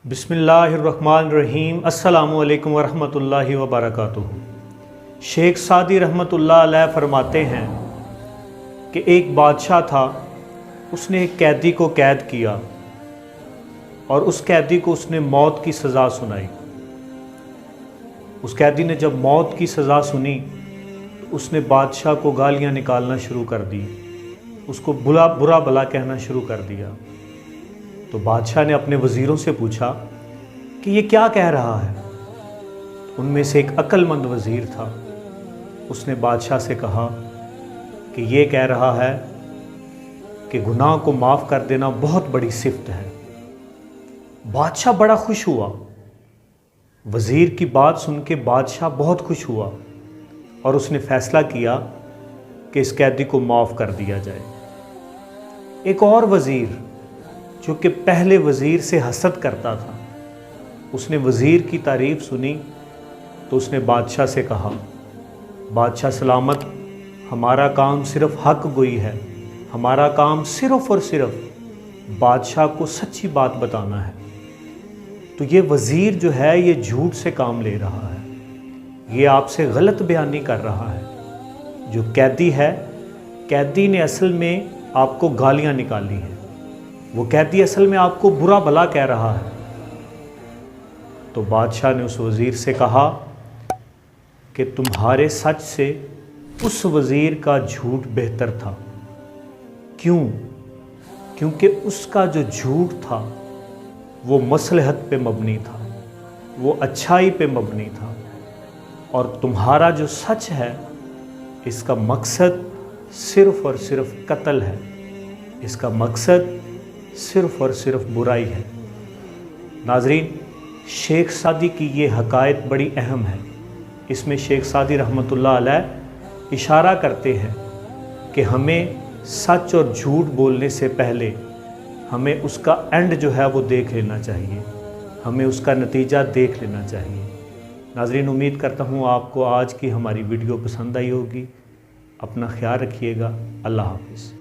बिस्मिल्लाहिर्रहमानिर्रहीम। अस्सलामु अलैकुम वरहमतुल्लाहि वबरकातुहू। शेख सादी रहमत उल्लाह अलैह फरमाते हैं कि एक बादशाह था, उसने एक कैदी को कैद किया और उस कैदी को उसने मौत की सज़ा सुनाई। उस कैदी ने जब मौत की सज़ा सुनी तो उसने बादशाह को गालियाँ निकालना शुरू कर दी, उसको बुरा भला कहना शुरू कर दिया। तो बादशाह ने अपने वज़ीरों से पूछा कि ये क्या कह रहा है। उनमें से एक अक्लमंद वज़ीर था, उसने बादशाह से कहा कि ये कह रहा है कि गुनाह को माफ़ कर देना बहुत बड़ी सिफ़त है। बादशाह बड़ा खुश हुआ। वज़ीर की बात सुन के बादशाह बहुत खुश हुआ और उसने फ़ैसला किया कि इस कैदी को माफ़ कर दिया जाए। एक और वज़ीर जो कि पहले वज़ीर से हसद करता था, उसने वज़ीर की तारीफ़ सुनी तो उसने बादशाह से कहा, बादशाह सलामत, हमारा काम सिर्फ़ हक़ गोई है, हमारा काम सिर्फ़ और सिर्फ़ बादशाह को सच्ची बात बताना है। तो ये वज़ीर जो है ये झूठ से काम ले रहा है, ये आपसे गलत बयानी कर रहा है। जो कैदी है, कैदी ने असल में आपको गालियाँ निकाली हैं, वो कैदी असल में आपको बुरा भला कह रहा है। तो बादशाह ने उस वज़ीर से कहा कि तुम्हारे सच से उस वज़ीर का झूठ बेहतर था। क्यों? क्योंकि उसका जो झूठ था वो मसलहत पे मबनी था, वो अच्छाई पे मबनी था, और तुम्हारा जो सच है इसका मकसद सिर्फ़ और सिर्फ कत्ल है, इसका मकसद सिर्फ़ और सिर्फ बुराई है। नाज़रीन, शेख सादी की ये हकायत बड़ी अहम है। इसमें शेख सादी रहमतुल्लाह अलैह इशारा करते हैं कि हमें सच और झूठ बोलने से पहले हमें उसका एंड जो है वो देख लेना चाहिए, हमें उसका नतीजा देख लेना चाहिए। नाज़रीन, उम्मीद करता हूँ आपको आज की हमारी वीडियो पसंद आई होगी। अपना ख्याल रखिएगा। अल्लाह हाफ़िज़।